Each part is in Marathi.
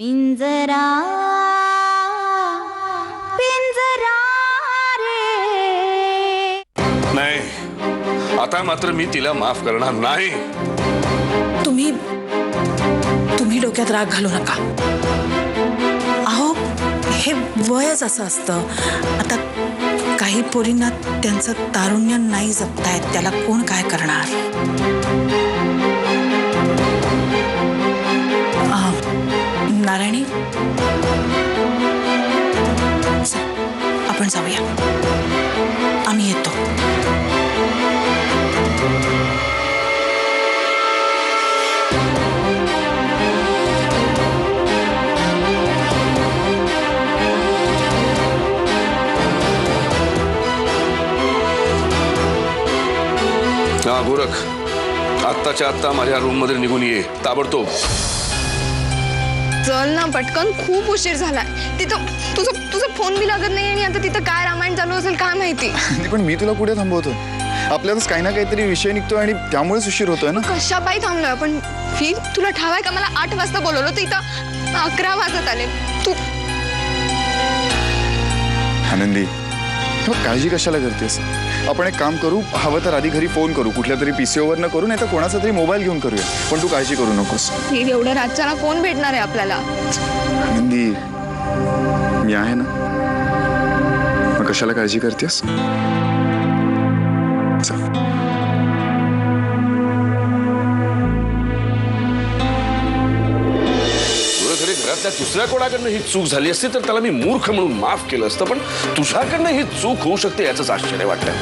पिंजरा पिंजरा रे. नाही, आता मात्र मी तिला माफ करणार नाही. तुम्ही डोक्यात राग घालू नका. अहो, हे वयच असं असतं. आता काही पोरींना त्यांचं तारुण्य नाही जपतायत, त्याला कोण काय करणार. नारायणी, आपण जाऊया. आम्ही येतो. हा गोरख, आत्ताच्या आत्ता माझ्या रूम मध्ये निघून ये ताबडतोब. चल ना पटकन, खूप उशीर झालाय. तिथं तुझा फोन बी लागत नाही आणि आता तिथं काय रामायण चालू असेल काय माहिती. पण मी तुला कुठे थांबवतो. आपल्यातच काही ना काहीतरी विषय निघतोय आणि त्यामुळेच उशीर होतोय ना. कशा पायी थांबलोय आपण. फिर तुला ठावाय का मला 8 वाजता बोलवलं होतं, इथं 11 वाजत आले. तू आनंदी, काळजी कशाला करतेस. आपण एक काम करू, हवं तर आधी घरी फोन करू, कुठल्या तरी पीसीओवर न करू, नाही तर कोणाचा तरी मोबाईल घेऊन करूया. पण तू काळजी करू नकोस. फिर एवढं रातच्याला कोण भेटणार आहे आपल्याला. आनंदी, मी आहे ना. मग कशाला काळजी करतेस. घरातल्या दुसऱ्या कोणाकडनं ही चूक झाली असती तर त्याला मी मूर्ख म्हणून माफ केलं असतं, पण तुझ्याकडनं ही चूक होऊ शकते याचंच आश्चर्य वाटतंय.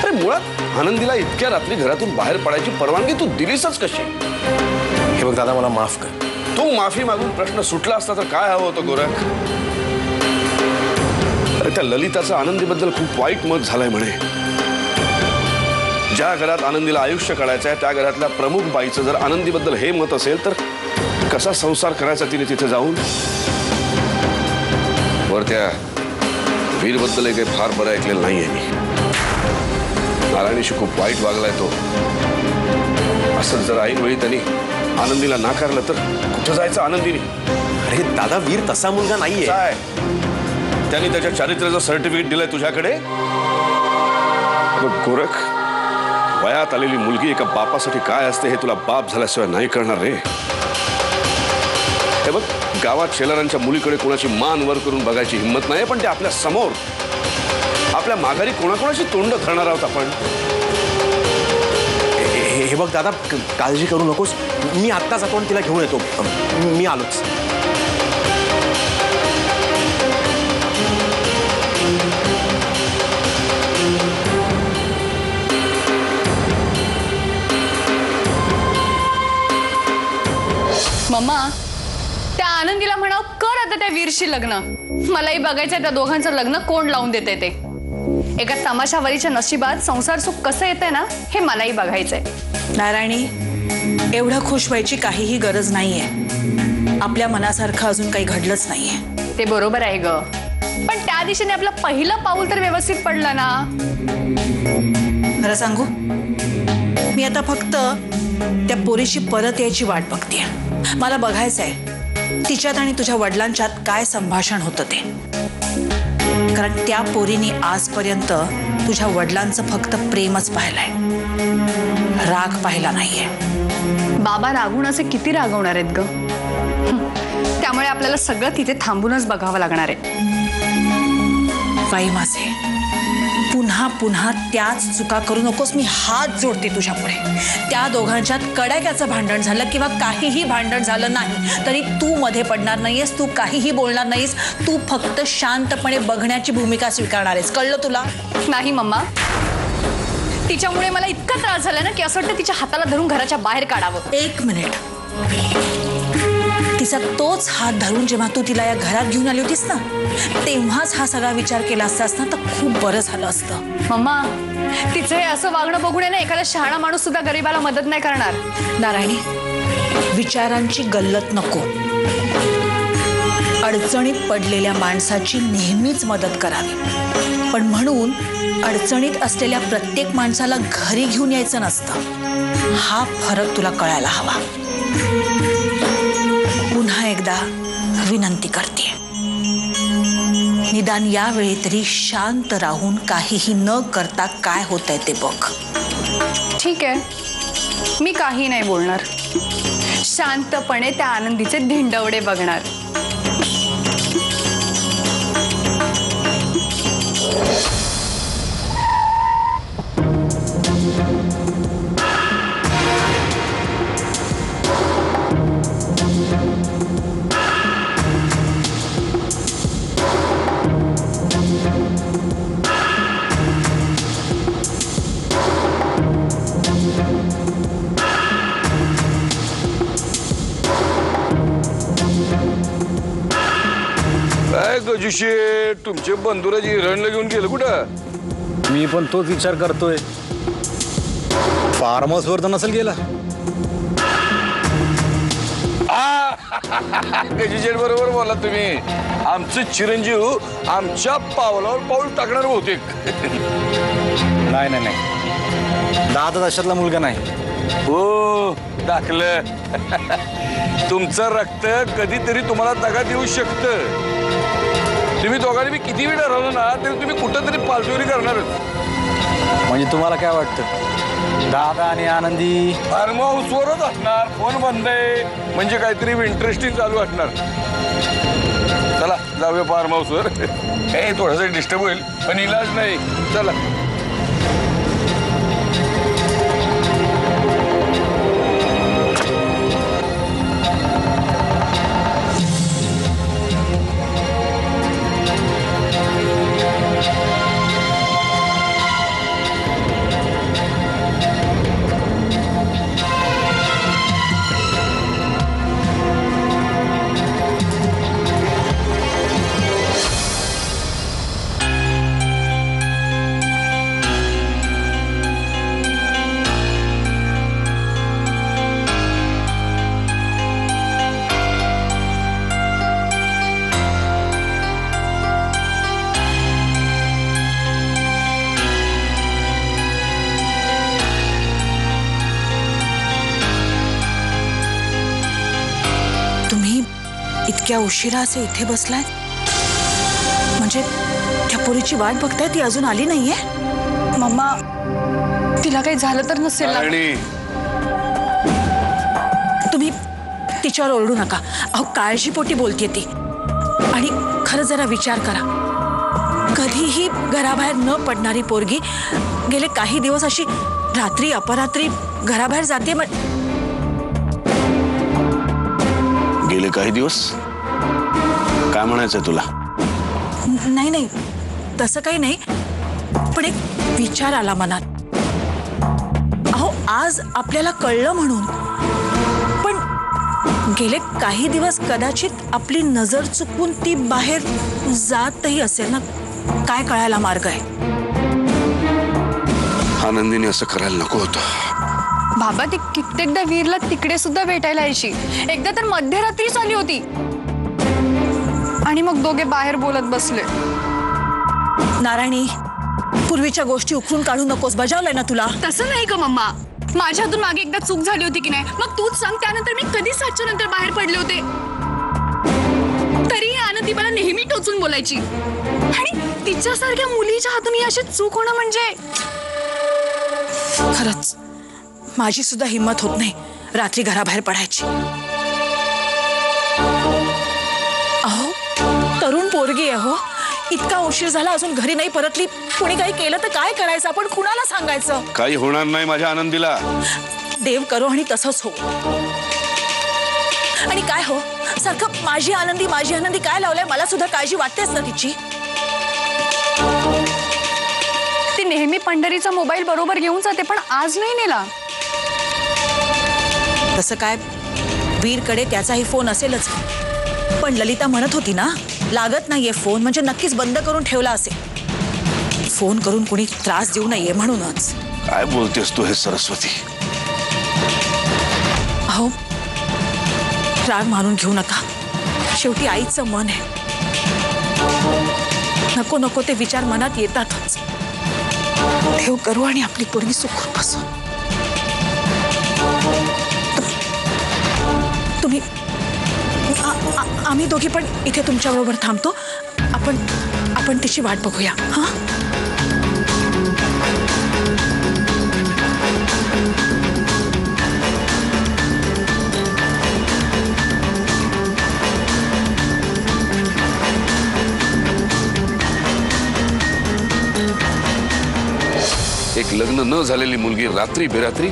अरे मुळात आनंदीला इतक्या रात्री घरातून बाहेर पडायची परवानगी तू दिलीसच कशी. हे बघ दादा, मला माफ कर. तू माफी मागून प्रश्न सुटला असता तर काय हवं होतं गोरख. अरे त्या ललिताचं आनंदीबद्दल खूप वाईट मत झालंय म्हणे. ज्या घरात आनंदीला आयुष्य काढायचं आहे त्या घरातल्या प्रमुख बाईचं जर आनंदीबद्दल हे मत असेल तर कसा संसार करायचा तिने तिथे जाऊन. वर त्या वीरबद्दल काही फार बरं ऐकलेलं नाहीये मी. नारायणीशी खूप वाईट वागलाय तो. असंच जर ऐनवेळी त्यांनी आनंदीला नाकारलं तर कुठं जायचं आनंदीने. अरे दादा, वीर तसा मुलगा नाहीये. काय त्यांनी त्याच्या चारित्र्याचं सर्टिफिकेट दिलंय तुझ्याकडे. गोरख, वयात आलेली मुलगी एका बापासाठी काय असते हे तुला बाप झाल्याशिवाय नाही करणार रे. हे बघ, गावात शेलारांच्या मुलीकडे कोणाची मान वर करून बघायची हिंमत नाही, पण ते आपल्या समोर आपल्या माघारी कोणाकोणाची तोंड धरणार आहोत आपण. हे बघ दादा, काळजी करू नकोस. मी आत्ता जातो आणि तिला घेऊन येतो. मी आलोच. मम्मा, त्या आनंदीला म्हणाव कर आता त्या वीरशी लग्न. मलाही बघायचंय त्या दोघांचं लग्न कोण लावून देते ते. एका तमाशावरीच्या नशिबात संसार सुख कसं येतंय ना हे मलाही बघायचंय. नारायणी, एवढं खुश व्हायची काहीही गरज नाहीये. आपल्या मनासारखं अजून काही घडलंच नाहीये. ते बरोबर आहे ग, पण त्या दिशेने आपलं पहिलं पाऊल तर व्यवस्थित पडलं ना. खरं सांगू, मी आता फक्त त्या पोरीशी परत यायची वाट बघतेय. मला बघायचंय तिच्यात आणि तुझ्या वडिलांच्यात काय संभाषण होतं ते. कारण त्या पोरीने आजपर्यंत तुझ्या वडिलांचं फक्त प्रेमच पाहिलंय, राग पाहिला नाहीये. बाबा रागून असे किती रागवणार आहेत ग. त्यामुळे आपल्याला सगळं तिथे थांबूनच बघावं लागणार आहे. बाई माझे, पुन्हा पुन्हा त्याच चुका करू नकोस. मी हात जोडते तुझ्या पुढे. त्या दोघांच्यात कडाक्याचं भांडण झालं किंवा काहीही भांडण झालं नाही तरी तू मध्ये पडणार नाहीयेस. तू काहीही बोलणार नाहीस. तू फक्त शांतपणे बघण्याची भूमिका स्वीकारणार आहेस. कळलं तुला? नाही मम्मा, तिच्यामुळे मला इतका त्रास झाला ना की असं वाटतं तिच्या हाताला धरून घराच्या बाहेर काढावं. एक मिनिट. तिचा तोच हात धरून जेव्हा तू तिला या घरात घेऊन आली होतीस ना, तेव्हाच हा सगळा विचार केला असतास ना तर खूप बरं झालं असतं. मम्मा, तिचं हे असं वागणं बघून आहे ना एखादा शहाणा माणूस सुद्धा गरीबाला मदत नाही करणार. नारायणी, विचारांची गल्लत नको. अडचणीत पडलेल्या माणसाची नेहमीच मदत करावी, पण म्हणून अडचणीत असलेल्या प्रत्येक माणसाला घरी घेऊन यायचं नसतं. हा फरक तुला कळायला हवा. पुन्हा एकदा विनंती करते, निदान यावेळी तरी शांत राहून काहीही न करता काय होतंय ते बघ. ठीक आहे, मी काही नाही बोलणार. शांतपणे त्या आनंदीचे धिंडवडे बघणार. काय गजुशे, तुमचे बंधुराजी हिरणला घेऊन गेलं कुठं? मी पण तोच विचार करतोय. फार्म हाऊसवर तर नसेल गेला. गजुशेट बरोबर बोला तुम्ही. आमचं चिरंजीव आमच्या पावलावर पाऊल टाकणार बहुतेक. नाही नाही नाही, 10 वर्षातला मुलगा नाही. हो दाखलं. तुमचं रक्त कधीतरी तुम्हाला दगा देऊ शकतं. तुम्ही दोघांनी मी किती वेळ ठरवलं ना तरी तुम्ही कुठं तरी पालचोरी करणारच. म्हणजे तुम्हाला काय वाटतं, दादा आणि आनंदी फार्म हाऊसवरच असणार. फोन बंद आहे म्हणजे काहीतरी इंटरेस्टिंग चालू असणार. चला जाऊया फार्म हाऊसवर. हे थोडंसं डिस्टर्ब होईल पण इलाज नाही. चला. इतक्या उशिरा असे इथे बसलाय म्हणजे त्या पोरीची वाट बघताय, ती अजून आली नाहीये? मम्मा, तिला काही झालं तर नसेल ना? तुम्ही तिच्यावर ओरडू नका. अहो काळजीपोटी बोलतेय ती. आणि खरं जरा विचार करा, कधीही घराबाहेर न पडणारी पोरगी गेले काही दिवस अशी रात्री अपरात्री घराबाहेर जाते. गेले काही दिवस काय म्हणायचंय तुला? नाही नाही, तसं काही नाही, पण एक विचार आला मनात. अहो आज आपल्याला कळलं म्हणून, पण गेले काही दिवस कदाचित आपली नजर चुकवून ती बाहेर जातही असेल ना. काय कळायला मार्ग आहे? आनंदीने असं करायला नको होतं. बाबा, ती कित्येकदा वीरला तिकडे सुद्धा भेटायला यायची. एकदा तर मध्यरात्रीच आली होती आणि मग दोघे बाहेर बोलत बसले. नारायणी, पूर्वीच्या गोष्टी उकरून काढू नकोस. बजावलंय ना तुला? तसं नाही ग मम्मा, माझ्या हातून मागे एकदा चूक झाली होती की नाही? मग तूच सांग, त्यानंतर मी कधी 7च्या नंतर बाहेर पडले होते? तरी आनंदी मला नेहमी टोचून बोलायची. आणि तिच्यासारख्या मुलीच्या हातून ही अशी चूक होणं म्हणजे खरंच माझी सुद्धा हिम्मत होत नाही रात्री घराबाहेर पडायची. अहो तरुण पोरगी आहे हो. इतका उशीर झाला अजून घरी नाही परतली. कुणी काही केलं तर काय करायचं? आपण कुणाला सांगायचं? काही होणार नाही माझ्या आनंदीला. देव करो आणि तसंच हो. आणि काय हो, सारखं माझी आनंदी काय लावलंय? मला सुद्धा काळजी वाटतेच ना तिची. ती नेहमी पंढरीचा मोबाईल बरोबर घेऊन जाते, पण आज नाही नेला. तसं काय, वीरकडे त्याचाही फोन असेलच. पण ललिता म्हणत होती ना, लागत नाहीये फोन म्हणजे नक्कीच बंद करून ठेवला असेल. फोन करून कुणी त्रास देऊ नये म्हणूनच. काय बोलतेस तू हे सरस्वती? अहो राग मानून घेऊ नका. शेवटी आईचं मन आहे. नको नको ते विचार मनात येतातच. देव करू आणि आपली पोरगी सुखरूप बसो. तुम्ही आम्ही दोघी पण इथे तुमच्याबरोबर थांबतो. आपण तिची वाट बघूया. हां एक लग्न न झालेली मुलगी रात्री बेरात्री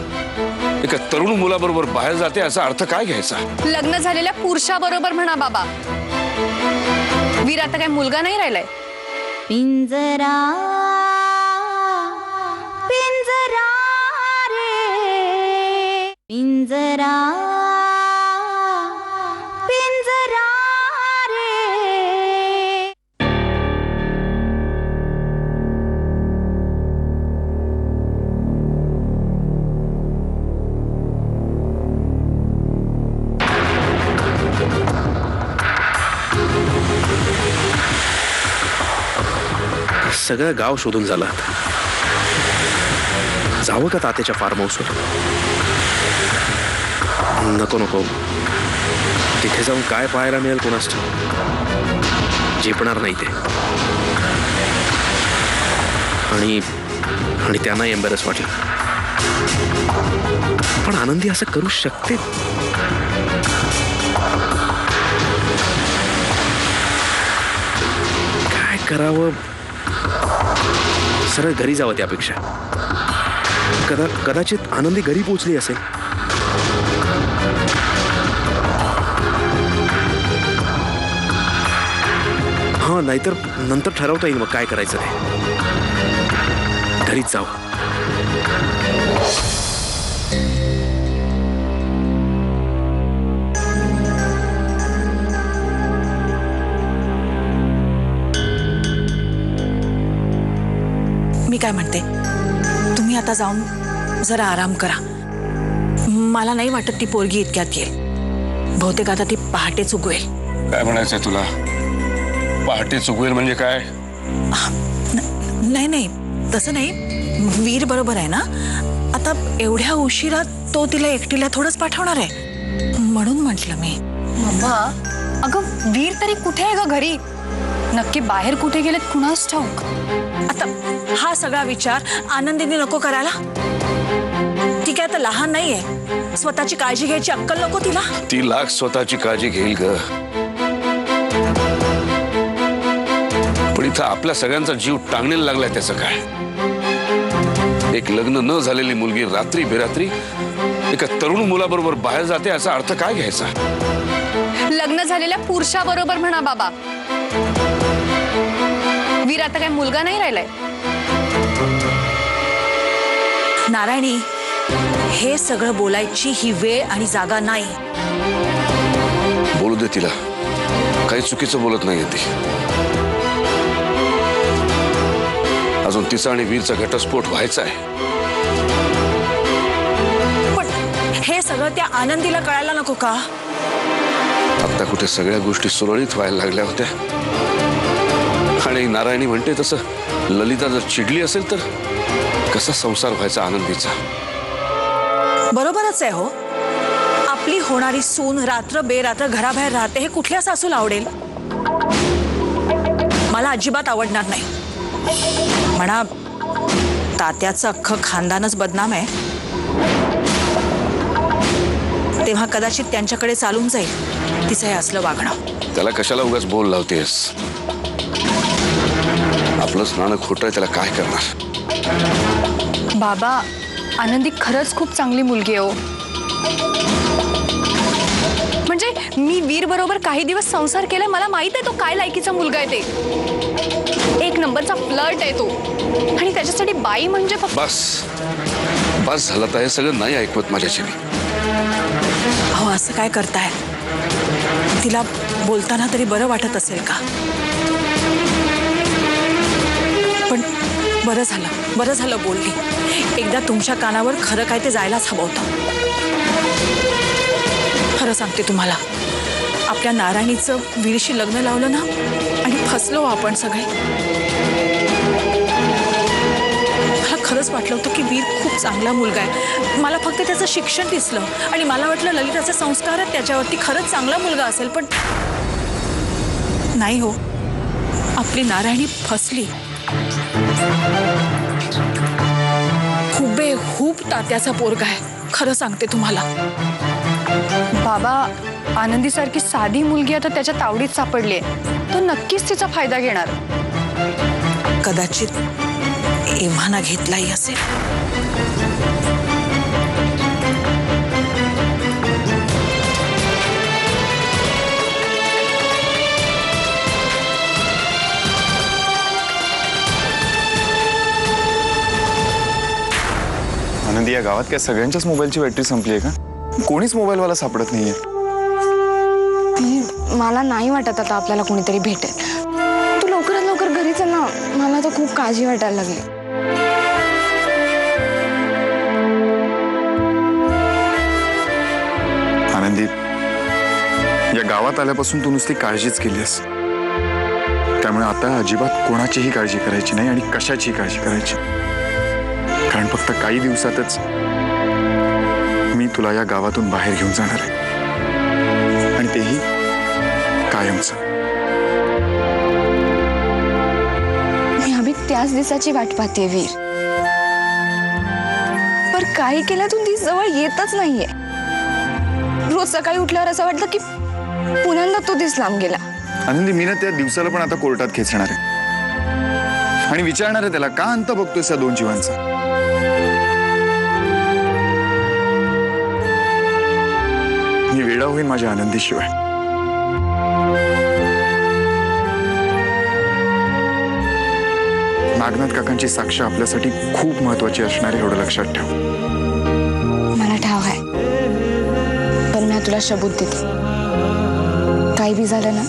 एका तरुण मुलाबरोबर बाहेर जाते याचा अर्थ काय घ्यायचा? लग्न झालेल्या पुरुषाबरोबर म्हणा बाबा. वीर आता काय मुलगा नाही राहिलाय. पिंजरा पिंजरा रे पिंजरा पिंजरा रे. सगळं गाव शोधून झालं. जावं का तात्याच्या फार्म हाऊसवर? नको नको, तिथे जाऊन काय पाहायला मिळेल कोणास ठाऊक. झेपणार नाही ते. आणि त्यांना एम्बॅरस वाटलं. पण आनंदी असं करू शकते? काय करावं? सरळ घरी जावं त्यापेक्षा. कदाचित आनंदी घरी पोहोचली असेल. हा, नाहीतर नंतर ठरवता येईल मग काय करायचं ते. घरीच जावं. मी काय म्हणते, तुम्ही आता जाऊन जरा आराम करा. मला नाही वाटत ती पोरगी इतक्यात येईल. बहुतेक आता ती पहाटेच उगवेल. काय म्हणायचंय तुला? पहाटे चुकवेल म्हणजे काय? नाही तसं नाही. वीर बरोबर आहे ना. आता एवढ्या उशिरा तो तिला एकटीला थोडंच पाठवणार आहे, म्हणून म्हटलं मी. मम्मा, अगं वीर तरी कुठे आहे ग? घरी नक्की बाहेर कुठे गेलेत कुणास ठाऊक. आता हा सगळा विचार आनंदीने नको करायला. ती काय आता लहान नाहीये. स्वतःची काळजी घ्यायची अक्कल नको तिला? ती लाख स्वतःची काळजी घेईल ग, पण इथं आपल्या सगळ्यांचा जीव टांगणीला लागलाय त्याचं काय? एक लग्न न झालेली मुलगी रात्री बेरात्री एका तरुण मुलाबरोबर बाहेर जाते याचा अर्थ काय घ्यायचा? लग्न झालेल्या पुरुषाबरोबर म्हणा बाबा. वीर आता काय मुलगा नाही राहिलाय. नारायणी, हे सगळं बोलायची ही वेळ आणि जागा नाही. बोलू दे तिला, काही चुकीचं बोलत नाहीये ती. अजून तिचा आणि वीरचा घटस्फोट व्हायचा आहे. पण हे सगळं त्या आनंदीला कळायला नको का? आता कुठे सगळ्या गोष्टी सुरळीत व्हायला लागल्या होत्या. आणि नारायणी म्हणते तसं ललिता जर चिडली असेल तर कसा संसार व्हायचा आनंदीचा? बरोबरच आहे हो. आपली होणारी सून रात्र बेरात्र घराबाहेर राहते हे कुठल्या सासूला आवडेल? मला अजिबात आवडणार नाही. म्हणा तात्याचं अख्खं खानदानच बदनाम आहे, तेव्हा कदाचित त्यांच्याकडे चालून जाईल तिचं हे असलं वागणं. त्याला कशाला उगाच बोल लावतेस? आपलंच नाणं खोटं आहे, त्याला काय करणार? बाबा, आनंदी खरंच खूप चांगली मुलगी आहे हो. म्हणजे मी वीर बरोबर काही दिवस संसार केला. मला माहित आहे तो काय लायकीचा मुलगा आहे ते. एक नंबरचा फ्लर्ट आहे तो. आणि त्याच्यासाठी बाई म्हणजे फक्त. बस झालं तर हे सगळं नाही ऐकवत माझ्याशी. हो, असं काय करताय? तिला बोलताना तरी बरं वाटत असेल का? पण बरं झालं बोलली. एकदा तुमच्या कानावर खरं काय ते जायलाच हवं होतं. खरं सांगते तुम्हाला, आपल्या नारायणीचं वीरशी लग्न लावलं ना आणि फसलो आपण सगळे. मला खरंच वाटलं होतं की वीर खूप चांगला मुलगा आहे. मला फक्त त्याचं शिक्षण दिसलं आणि मला वाटलं ललिताचे संस्कार आहेत त्याच्यावरती, खरंच चांगला मुलगा असेल. पण नाही हो, आपली नारायणी फसली. हुबेहूब तात्याचा पोरगा आहे, खरं सांगते तुम्हाला. बाबा, आनंदीसारखी साधी मुलगी आता त्याच्या तावडीत सापडली आहे, तो नक्कीच तिचा फायदा घेणार. कदाचित एव्हाना घेतलाही असेल. आनंदी, या गावात काय सगळ्यांच्याच मोबाईलची बॅटरी संपली आहे का? कोणीच मोबाईलवाला सापडत नाहीये. मला नाही वाटत आता आपल्याला कोणीतरी भेटेल. तू लवकरात लवकर घरी चल ना, मला तर खूप काळजी वाटायला लागली. आनंदी, या गावात आल्यापासून तू नुसती काळजीच केलीस. त्यामुळे आता अजिबात कोणाचीही काळजी करायची नाही आणि कशाचीही काळजी करायची. कारण फक्त काही दिवसातच मी तुला या गावातून बाहेर घेऊन जाणार आहे, आणि तेही कायमचं. मी अभि त्याच दिवसाची वाट पाहते वीर. पर काही केलं तू ती जवळ येतच नाहीये. रोज सकाळी उठल्यावर असं वाटतं की पुन्हा तो दिस लांब गेला. आनंदी, मी ना त्या दिवसाला पण आता कोर्टात खेचणार आहे आणि विचारणार आहे त्याला, का अंत बघतोयस या दोन जीवांचा? मी वेडा होईन माझ्या आनंदीशिवाय. नागनाथ काकांची साक्ष आपल्यासाठी खूप महत्वाची असणार आहे, एवढं लक्षात ठेव. मला ठाव आहे, पण मी तुला शबूत देते. काही बी झालं ना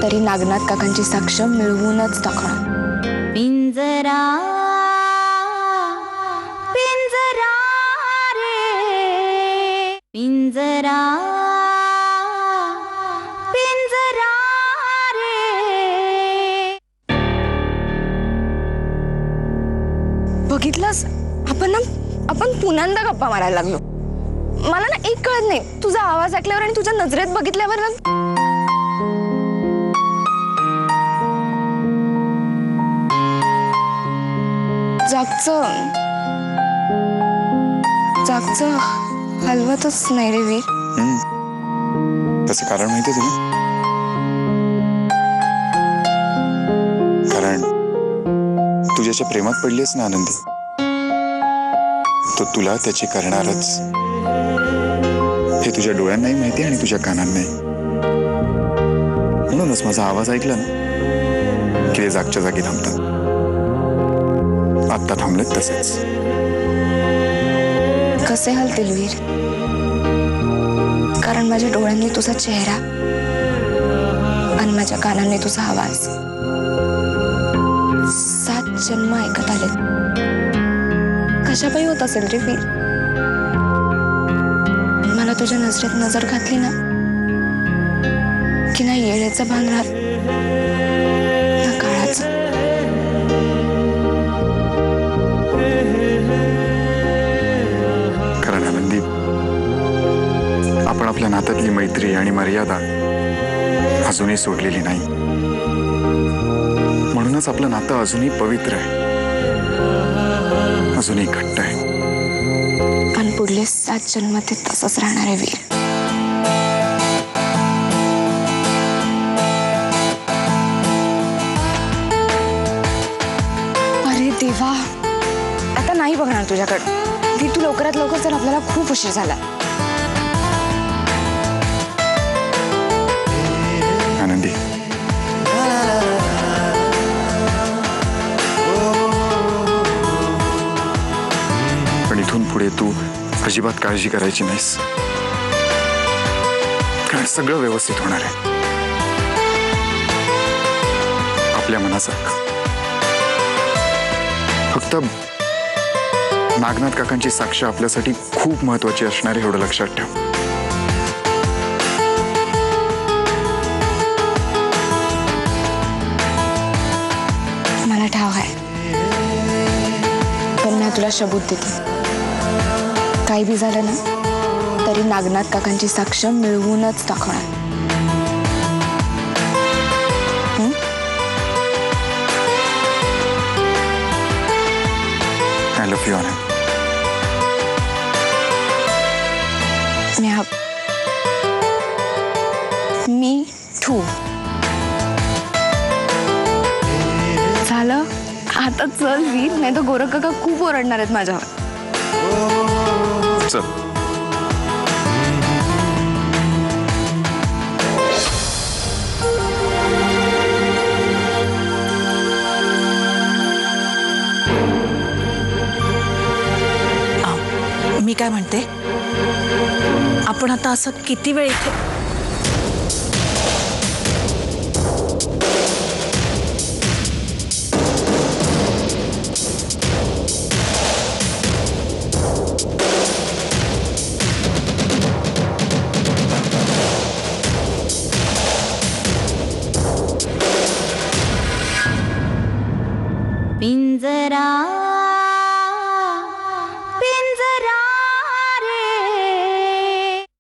तरी नागनाथ काकांची साक्ष मिळवूनच दाखवणार. पिंजरा पिंजरा रे पिंजरा पिंजरा रे. बघितलंस, आपण पुन्हा गप्पा मारायला लागलो. मला ना एक कळत नाही, तुझा आवाज ऐकल्यावर आणि तुझ्या नजरेत बघितल्यावर ना जागचं हलवतच नाही रे वीर. त्याचं कारण माहितीये तुला? कारण तू ज्याच्या प्रेमात पडलीस ना आनंदी, तो तुला त्याची करणारच. हे तुझ्या डोळ्यांनाही माहिती आणि तुझ्या कानांनाही. म्हणूनच माझा आवाज ऐकला ना की ते जागच्या जागी थांबतात. आत्ता थांबलेत तसेच. कसे हलतील वीर? कारण माझ्या डोळ्यांनी तुझा चेहरा आणि माझ्या कानांनी तुझा आवाज 7 जन्म ऐकत आले. कशापायी होत असेल रे वीर? मला तुझ्या नजरेत नजर घातली ना की ना येळेचं भान राहत ना काळाचं. कारण आनंदी, आपण आपल्या नात्यातली मैत्री आणि मर्यादा अजूनही सोडलेली नाही. म्हणूनच आपलं नातं अजूनही पवित्र आहे, अजूनही घट्ट आहे. पण पुढले 7 जन्म ते तसंच राहणार आहे वीर. अरे देवा, आता नाही बघणार तुझ्याकडे. वीर, तू लवकरात लवकर चल, आपल्याला खूप उशीर झाला. आनंदी, पण इथून पुढे तू अजिबात काळजी करायची नाहीस, कारण सगळं व्यवस्थित होणार आहे. आपल्या मनासारखं. फक्त नागनाथ काकांची साक्ष आपल्यासाठी खूप महत्वाची असणार आहे, एवढं लक्षात ठेव. मला ठाव आहे, पण शबूत देते. काही बी झालं ना तरी नागनाथ काकांची साक्ष मिळवूनच दाखवणार. आय लव्ह यू आनंद. मी ठू झालं. आता चल वीर, नाही तर गोरख काका खूप ओरडणार आहेत माझ्यावर. चल. मी काय म्हणते, आपण आता असं किती वेळ इथे पिंजरा